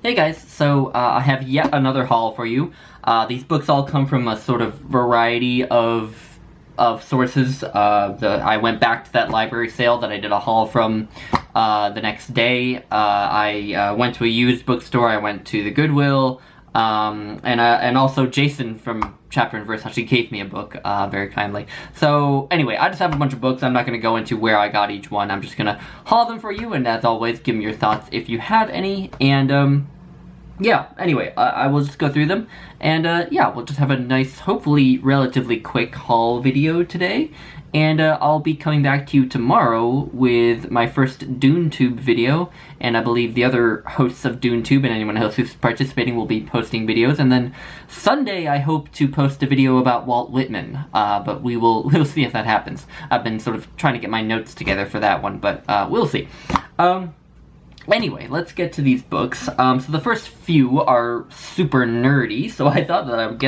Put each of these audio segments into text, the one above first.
Hey guys, so I have yet another haul for you. These books all come from a sort of variety of sources. I went back to that library sale that I did a haul from the next day. I went to a used bookstore, I went to the Goodwill, and also Jason from Chapter and Verse actually gave me a book very kindly. So anyway, I just have a bunch of books. I'm not going to go into where I got each one. I'm just going to haul them for you, and as always, give me your thoughts if you have any. And yeah, anyway, I will just go through them, and yeah, we'll just have a nice, hopefully relatively quick haul video today. And I'll be coming back to you tomorrow with my first DuneTube video, and I believe the other hosts of DuneTube and anyone else who's participating will be posting videos. And then Sunday, I hope to post a video about Walt Whitman, but we'll see if that happens. I've been sort of trying to get my notes together for that one, but we'll see. Anyway, let's get to these books. So the first few are super nerdy, so I thought that I would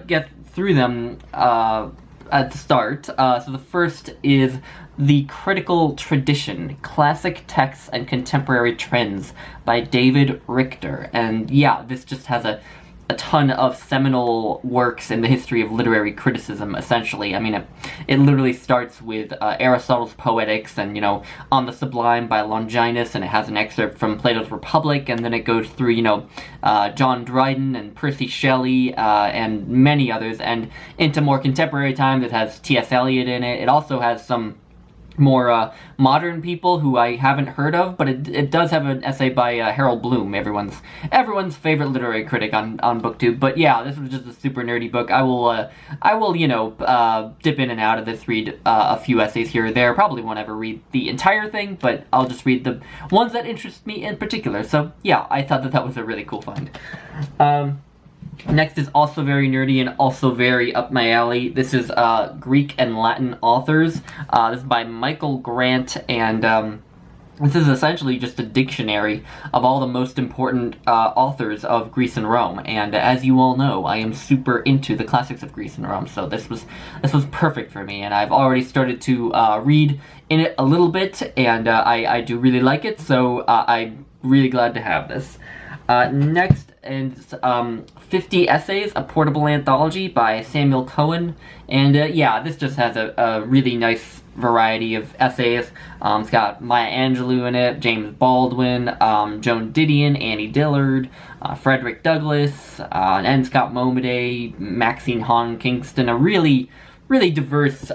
get through them at the start. So the first is The Critical Tradition, Classic Texts and Contemporary Trends by David Richter. And yeah, this just has a ton of seminal works in the history of literary criticism, essentially. I mean, it literally starts with Aristotle's Poetics and, you know, On the Sublime by Longinus, and it has an excerpt from Plato's Republic, and then it goes through, you know, John Dryden and Percy Shelley, and many others, and into more contemporary times it has T.S. Eliot in it. It also has some more modern people who I haven't heard of, but it does have an essay by Harold Bloom, everyone's favorite literary critic on BookTube. But yeah, this was just a super nerdy book. I will you know, dip in and out of this, read a few essays here or there. Probably won't ever read the entire thing, but I'll just read the ones that interest me in particular. So yeah, I thought that was a really cool find. Next is also very nerdy and also very up my alley. This is Greek and Latin authors. This is by Michael Grant, and this is essentially just a dictionary of all the most important authors of Greece and Rome. And as you all know, I am super into the classics of Greece and Rome, so this was perfect for me. And I've already started to read in it a little bit, and I do really like it, so I'm really glad to have this. Next is 50 Essays, a Portable Anthology by Samuel Cohen. And yeah, this just has a really nice variety of essays. It's got Maya Angelou in it, James Baldwin, Joan Didion, Annie Dillard, Frederick Douglass, N. Scott Momaday, Maxine Hong Kingston, a really, really diverse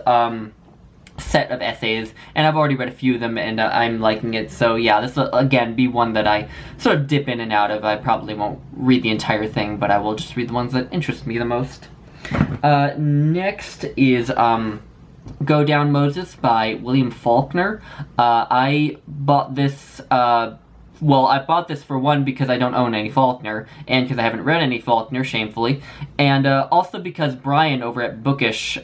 set of essays, and I've already read a few of them, and I'm liking it. So yeah, this will again be one that I sort of dip in and out of. I probably won't read the entire thing, but I will just read the ones that interest me the most. Next is Go Down Moses by William Faulkner. I bought this well, I bought this for one because I don't own any Faulkner, and because I haven't read any Faulkner, shamefully, and also because Brian over at Bookish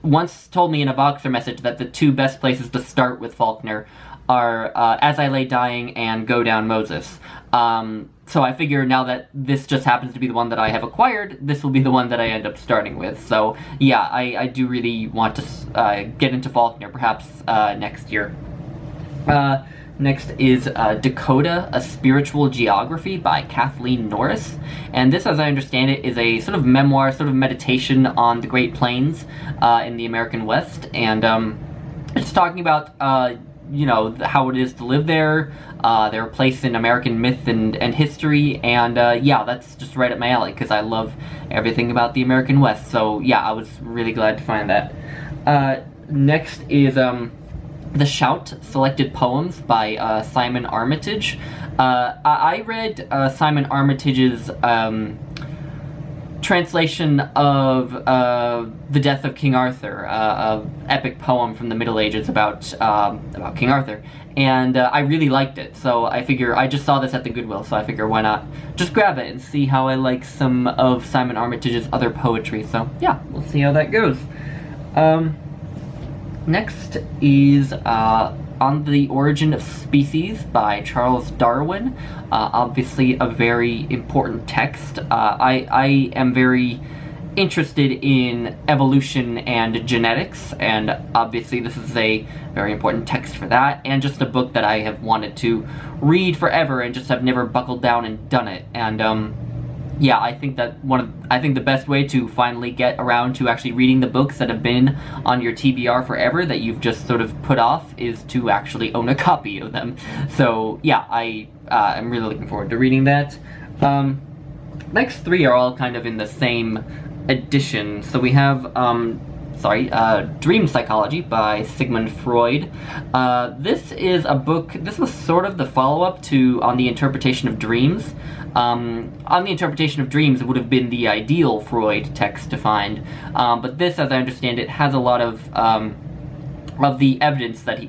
once told me in a Voxer message that the two best places to start with Faulkner are As I Lay Dying and Go Down Moses. So I figure now that this just happens to be the one that I have acquired, this will be the one that I end up starting with. So yeah, I do really want to get into Faulkner, perhaps next year. Next is Dakota, A Spiritual Geography by Kathleen Norris. And this, as I understand it, is a sort of memoir, sort of meditation on the Great Plains in the American West. And it's talking about, you know, how it is to live there, their place in American myth and history. And yeah, that's just right up my alley, because I love everything about the American West. So yeah, I was really glad to find that. Next is The Shout, Selected Poems by Simon Armitage. I read Simon Armitage's translation of The Death of King Arthur, an epic poem from the Middle Ages about King Arthur, and I really liked it. So I figure, I just saw this at the Goodwill, so I figure why not just grab it and see how I like some of Simon Armitage's other poetry. So yeah, we'll see how that goes. Next is On the Origin of Species by Charles Darwin. Obviously a very important text. I am very interested in evolution and genetics, and obviously this is a very important text for that, and just a book that I have wanted to read forever and just have never buckled down and done it. And yeah, I think that I think the best way to finally get around to actually reading the books that have been on your TBR forever that you've just sort of put off is to actually own a copy of them. So yeah, I'm really looking forward to reading that. Next three are all kind of in the same edition. So we have Dream Psychology by Sigmund Freud. This is a book, this was sort of the follow-up to On the Interpretation of Dreams. On the Interpretation of Dreams would have been the ideal Freud text to find, but this, as I understand it, has a lot of the evidence that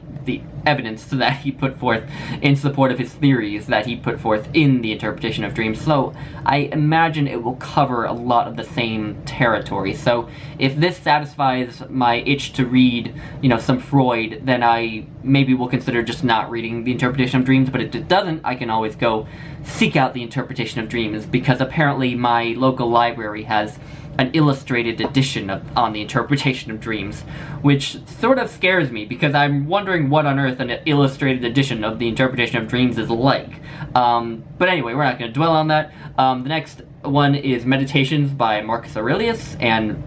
he put forth in support of his theories that he put forth in the Interpretation of Dreams. So I imagine it will cover a lot of the same territory. So if this satisfies my itch to read, some Freud, then I maybe will consider just not reading the Interpretation of Dreams. But if it doesn't, I can always go seek out the Interpretation of Dreams, because apparently my local library has an illustrated edition on the Interpretation of Dreams, which sort of scares me, because I'm wondering what on earth an illustrated edition of the Interpretation of Dreams is like. But anyway, we're not going to dwell on that. The next one is Meditations by Marcus Aurelius, and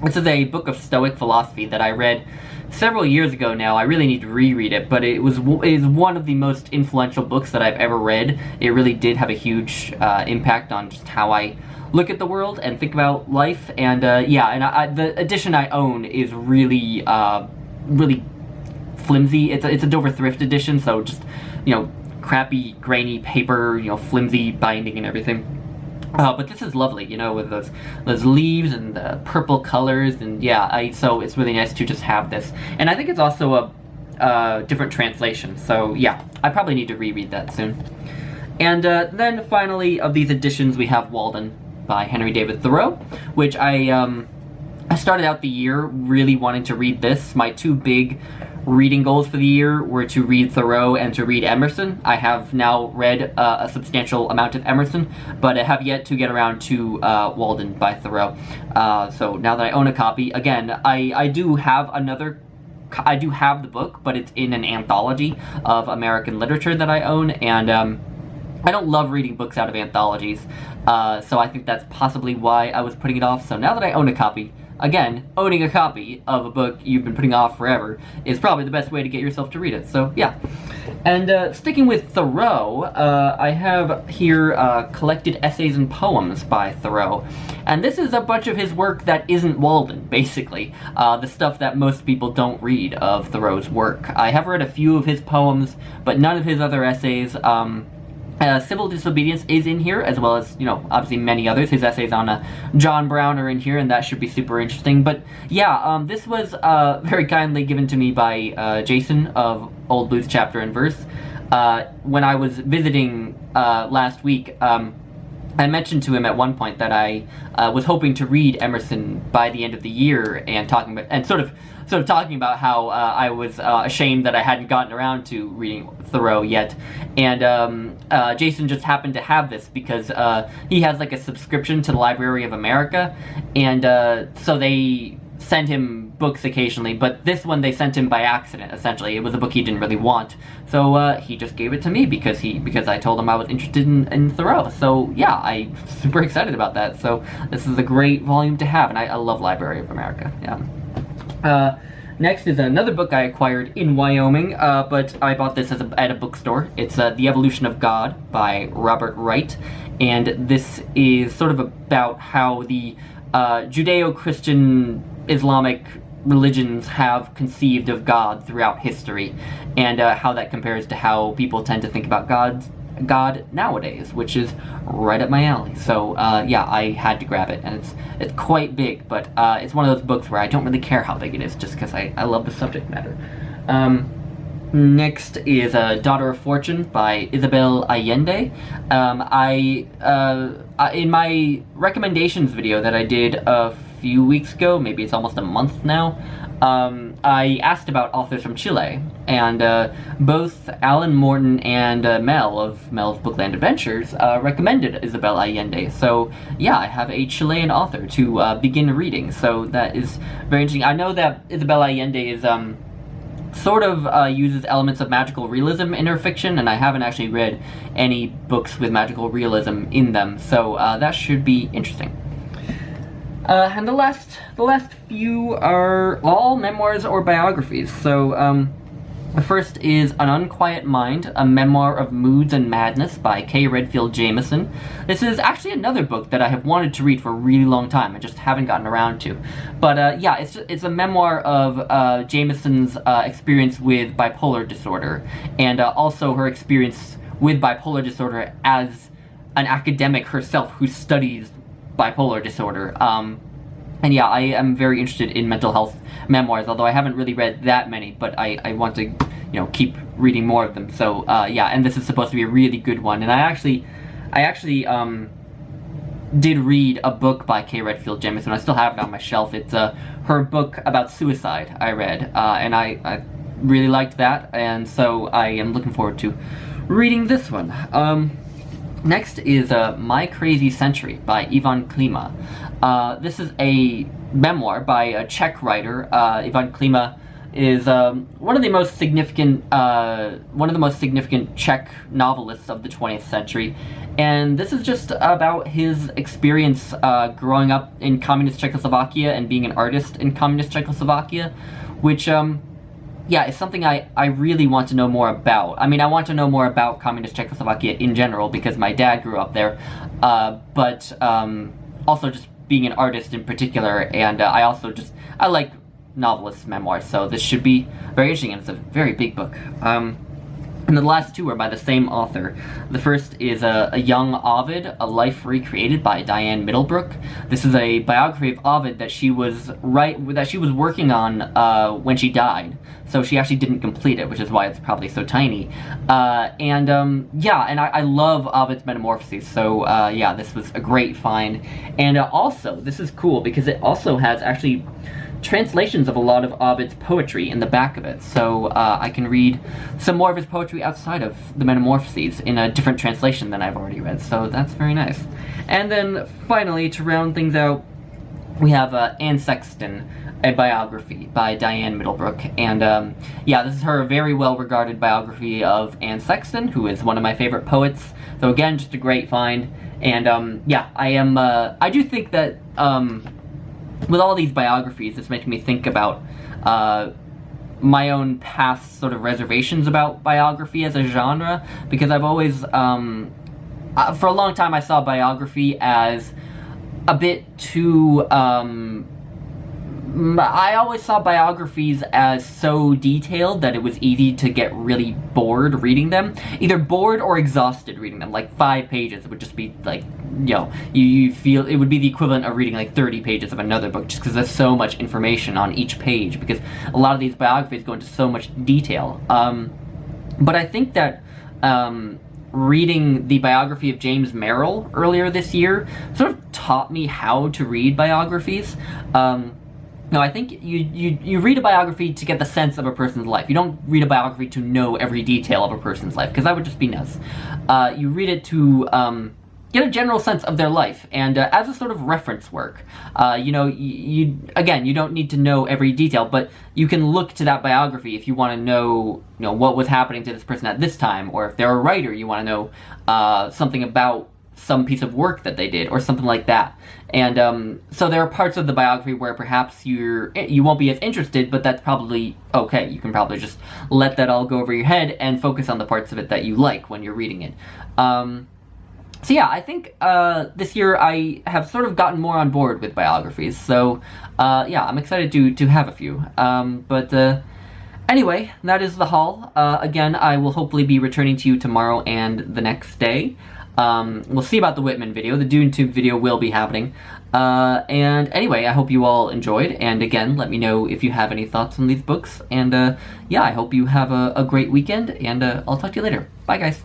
this is a book of Stoic philosophy that I read several years ago now. I really need to reread it, but it is one of the most influential books that I've ever read. It really did have a huge impact on just how I look at the world and think about life. And the edition I own is really really flimsy. It's a Dover thrift edition, so just crappy grainy paper, flimsy binding and everything. But this is lovely, with those leaves and the purple colors, and so it's really nice to just have this. And I think it's also a different translation, so yeah, I probably need to reread that soon. And then finally, of these editions, we have Walden by Henry David Thoreau, which I started out the year really wanting to read this. My two big reading goals for the year were to read Thoreau and to read Emerson. I have now read a substantial amount of Emerson, but I have yet to get around to Walden by Thoreau. So now that I own a copy, again, I do have the book, but it's in an anthology of American literature that I own, and I don't love reading books out of anthologies, so I think that's possibly why I was putting it off. So now that I own a copy, again, owning a copy of a book you've been putting off forever is probably the best way to get yourself to read it, so yeah. And sticking with Thoreau, I have here Collected Essays and Poems by Thoreau. And this is a bunch of his work that isn't Walden, basically. The stuff that most people don't read of Thoreau's work. I have read a few of his poems, but none of his other essays. Civil Disobedience is in here, as well as, obviously many others. His essays on John Brown are in here, and that should be super interesting. But yeah, this was very kindly given to me by Jason of Old Blues Chapter and Verse. When I was visiting last week, I mentioned to him at one point that I was hoping to read Emerson by the end of the year, and sort of talking about how I was ashamed that I hadn't gotten around to reading Thoreau yet. And Jason just happened to have this because he has like a subscription to the Library of America, and so they send him books occasionally, but this one they sent him by accident, essentially. It was a book he didn't really want, so he just gave it to me because I told him I was interested in Thoreau. So yeah, I'm super excited about that. So this is a great volume to have, and I love Library of America. Yeah. Next is another book I acquired in Wyoming, but I bought this at a bookstore. It's The Evolution of God by Robert Wright, and this is sort of about how the Judeo-Christian Islamic religions have conceived of God throughout history, and how that compares to how people tend to think about God nowadays, which is right up my alley. So yeah, I had to grab it, and it's quite big, but it's one of those books where I don't really care how big it is, just because I love the subject matter. Next is Daughter of Fortune by Isabel Allende. In my recommendations video that I did a few weeks ago, maybe it's almost a month now, I asked about authors from Chile, and both Alan Morton and Mel of Mel's Bookland Adventures recommended Isabel Allende. So yeah, I have a Chilean author to begin reading, so that is very interesting. I know that Isabel Allende is sort of uses elements of magical realism in her fiction, and I haven't actually read any books with magical realism in them, so that should be interesting. And the last few are all memoirs or biographies. So the first is An Unquiet Mind, a memoir of moods and madness by K. Redfield Jamison. This is actually another book that I have wanted to read for a really long time. I just haven't gotten around to. But yeah, it's a memoir of Jamison's experience with bipolar disorder, and also her experience with bipolar disorder as an academic herself who studies bipolar disorder. And yeah, I am very interested in mental health memoirs, although I haven't really read that many, but I want to, keep reading more of them. So yeah, and this is supposed to be a really good one. And I actually did read a book by K. Redfield Jamison. I still have it on my shelf. It's her book about suicide I read, and I really liked that, and so I am looking forward to reading this one. Next is My Crazy Century by Ivan Klima. This is a memoir by a Czech writer. Ivan Klima is one of the most significant Czech novelists of the 20th century, and this is just about his experience growing up in communist Czechoslovakia and being an artist in communist Czechoslovakia, which yeah, it's something I really want to know more about. I mean, I want to know more about communist Czechoslovakia in general because my dad grew up there, but also just being an artist in particular, and I like novelist memoirs, so this should be very interesting, and it's a very big book. And the last two are by the same author. The first is a Young Ovid, A Life Recreated by Diane Middlebrook. This is a biography of Ovid that she was working on when she died. So she actually didn't complete it, which is why it's probably so tiny. Yeah, and I love Ovid's Metamorphoses, so yeah, this was a great find. And also, this is cool because it also has actually translations of a lot of Ovid's poetry in the back of it, so I can read some more of his poetry outside of the Metamorphoses in a different translation than I've already read, so that's very nice. And then finally, to round things out, we have Anne Sexton, a biography by Diane Middlebrook, and yeah, this is her very well-regarded biography of Anne Sexton, who is one of my favorite poets, so again, just a great find. And yeah, I do think that with all these biographies, it's making me think about my own past sort of reservations about biography as a genre, because I've always, for a long time I saw biography as a bit too, I always saw biographies as so detailed that it was easy to get really bored reading them. Either bored or exhausted reading them. Like 5 pages would just be like, you feel it would be the equivalent of reading like 30 pages of another book, just because there's so much information on each page, because a lot of these biographies go into so much detail. But I think that reading the biography of James Merrill earlier this year sort of taught me how to read biographies. No, I think you read a biography to get the sense of a person's life. You don't read a biography to know every detail of a person's life, because that would just be nuts. You read it to get a general sense of their life, and as a sort of reference work. You don't need to know every detail, but you can look to that biography if you want to know, what was happening to this person at this time, or if they're a writer, you want to know something about some piece of work that they did, or something like that. And so there are parts of the biography where perhaps you won't be as interested, but that's probably okay. You can probably just let that all go over your head and focus on the parts of it that you like when you're reading it. So yeah, I think this year I have sort of gotten more on board with biographies, so yeah, I'm excited to have a few. Anyway, that is the haul. Again, I will hopefully be returning to you tomorrow and the next day. We'll see about the Whitman video. The DuneTube video will be happening. And anyway, I hope you all enjoyed, and again, let me know if you have any thoughts on these books, and yeah, I hope you have a great weekend, and I'll talk to you later. Bye, guys.